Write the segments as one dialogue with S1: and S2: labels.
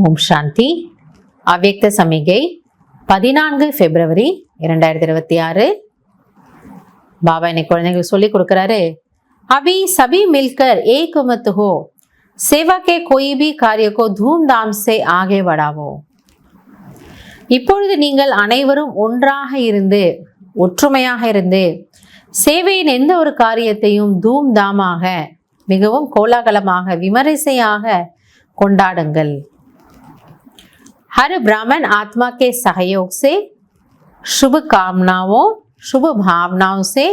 S1: ஓம் சாந்தி. அவ்யக்த சமிகை 14 பிப்ரவரி 2026. பாபா இன்னைக்கு குழந்தைங்களுக்கு சொல்லி கொடுக்கிறாரு. अभी सभी मिलकर एक मत हो, सेवा के कोई भी कार्य को धूमधाम से आगे बढ़ाओ. இப்பொழுது நீங்கள் அனைவரும் ஒன்றாக இருந்து ஒற்றுமையாக இருந்து சேவையின் எந்த ஒரு காரியத்தையும் தூம்தாமாக மிகவும் கோலாகலமாக விமரிசையாக கொண்டாடுங்கள். हर ब्राह्मण आत्मा के सहयोग से शुभ कामनाओं शुभ भावनाओं से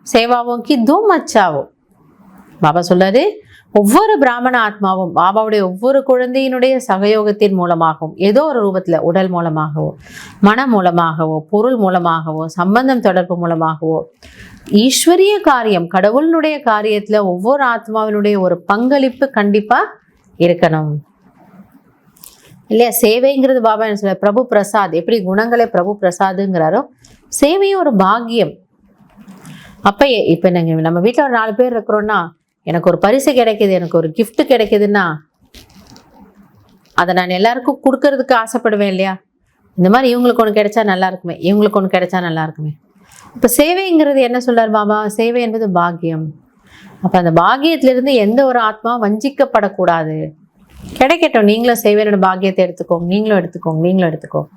S1: சேவாவும் की धूम मचाओ. பாபா சொல்றாரு, ஒவ்வொரு பிராமண ஆத்மாவும் பாபாவுடைய ஒவ்வொரு குழந்தையினுடைய சகயோகத்தின் மூலமாகவும் ஏதோ ஒரு ரூபத்தில் உடல் மூலமாகவோ மனம் மூலமாகவோ பொருள் மூலமாகவோ சம்பந்தம் தொடர்பு மூலமாகவோ ஈஸ்வரிய காரியம் கடவுளினுடைய காரியத்தில் ஒவ்வொரு ஆத்மாவினுடைய ஒரு பங்களிப்பு கண்டிப்பாக இருக்கணும் இல்லையா. சேவைங்கிறது பாபா என்ன சொல்ல, பிரபு பிரசாத். எப்படி குணங்களை பிரபு பிரசாதுங்கிறாரோ சேவையும் ஒரு பாக்கியம். அப்போ இப்போ நாங்கள் நம்ம வீட்டில் ஒரு 4 பேர் இருக்கிறோன்னா எனக்கு ஒரு பரிசு கிடைக்கிது, எனக்கு ஒரு கிஃப்ட் கிடைக்குதுன்னா அதை நான் எல்லாருக்கும் கொடுக்கறதுக்கு ஆசைப்படுவேன் இல்லையா. இந்த மாதிரி இவங்களுக்கு ஒன்று கிடைச்சா நல்லா இருக்குமே, இவங்களுக்கு ஒன்று கிடைச்சா நல்லா இருக்குமே. இப்போ சேவைங்கிறது என்ன சொல்றார் பாபா, சேவை என்பது பாக்கியம். அப்போ அந்த பாக்கியத்திலிருந்து எந்த ஒரு ஆத்மா வஞ்சிக்கப்படக்கூடாது. கிடைக்கட்டும், நீங்களும் சேவையோட பாக்கியத்தை எடுத்துக்கோங்க, நீங்களும் எடுத்துக்கோங்க.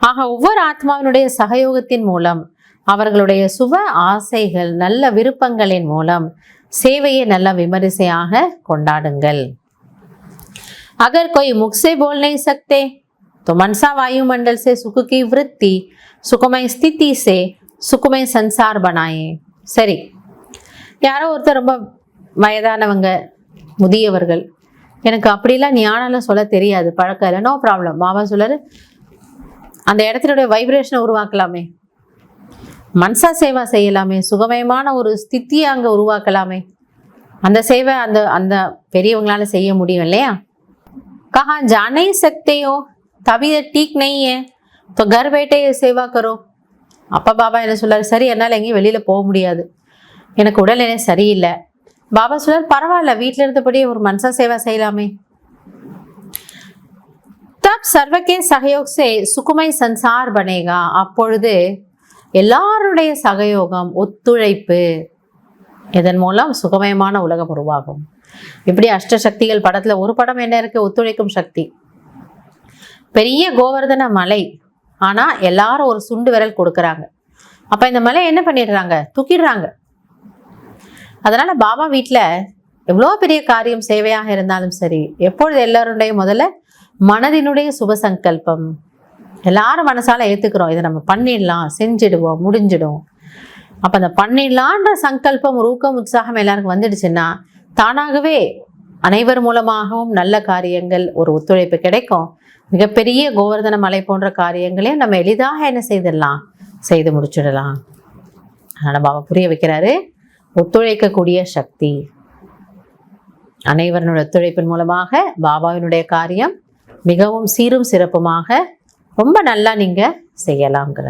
S1: ஆக ஒவ்வொரு ஆத்மாவினுடைய சகயோகத்தின் மூலம் அவர்களுடைய சுப ஆசைகள் நல்ல விருப்பங்களின் மூலம் சேவையை நல்ல விமரிசையாக கொண்டாடுங்கள். அகர் कोई मुख से बोल नहीं सकते तो मनसा वायुमंडल से सुख की वृत्ति सुखमय स्थिति से सुखमय संसार बनाए. சரி, யாரோ ஒருத்தர் ரொம்ப வயதானவங்க முதியவர்கள், எனக்கு அப்படிலாம் ஞானம்லாம் சொல்ல தெரியாது, பழக்கம் இல்லை, நோ ப்ராப்ளம். பாபா சொல்றாரு, அந்த இடத்தினுடைய வைப்ரேஷனை உருவாக்கலாமே, மனசா சேவா செய்யலாமே, சுகமயமான ஒரு ஸ்தித்தியை அங்கே உருவாக்கலாமே. அந்த சேவை அந்த அந்த பெரியவங்களால செய்ய முடியும் இல்லையா. கஹா ஜானே சக்தேயோ தபீயத் டீக் நஹீ ஹை तो घर बैठे சேவா கரோ. அப்பா பாபா என்ன சொல்றாரு, சரி என்னால் எங்கேயும் வெளியில் போக முடியாது, எனக்கு உடல்நிலை சரியில்லை. பாபா சொல்றார், பரவாயில்ல, வீட்டில் இருந்தபடியே ஒரு மனசா சேவா செய்யலாமே. தப் சர்வகே சகயோக் சே சுகுமய் சன்சார் பனேகா. அப்பொழுது எல்லாருடைய சகயோகம் ஒத்துழைப்பு இதன் மூலம் சுகமயமான உலகம் உருவாகும். இப்படி அஷ்டசக்திகள் படத்துல ஒரு படம் என்ன இருக்கு, ஒத்துழைக்கும் சக்தி. பெரிய கோவர்தன மலை, ஆனா எல்லாரும் ஒரு சுண்டு விரல் கொடுக்கறாங்க. அப்ப இந்த மலை என்ன பண்ணிடுறாங்க, தூக்கிடுறாங்க. அதனால பாபா வீட்டில் எவ்வளோ பெரிய காரியம் சேவையாக இருந்தாலும் சரி, எப்பொழுது எல்லாருடைய முதல்ல மனதினுடைய சுப சங்கல்பம், எல்லாரும் மனசால ஏற்றுக்கிறோம், இதை நம்ம பண்ணிடலாம், செஞ்சிடுவோம், முடிஞ்சிடும். அப்போ அந்த பண்ணிடலான்ற சங்கல்பம் ஒரு ஊக்கம் உற்சாகம் எல்லாருக்கும் வந்துடுச்சுன்னா தானாகவே அனைவர் மூலமாகவும் நல்ல காரியங்கள் ஒரு ஒத்துழைப்பு கிடைக்கும். மிகப்பெரிய கோவர்தன மலை போன்ற காரியங்களையும் நம்ம எளிதாக என்ன செய்திடலாம், செய்து முடிச்சிடலாம். அதனால் பாபா புரிய வைக்கிறாரு, ஒத்துழைக்கக்கூடிய சக்தி அனைவருடைய ஒத்துழைப்பின் மூலமாக பாபாவினுடைய காரியம் மிகவும் சீரும் சிறப்புமாக ரொம்ப நல்லா நீங்க செய்யலாம்ங்கிற.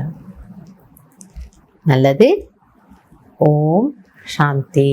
S1: நல்லது. ஓம் சாந்தி.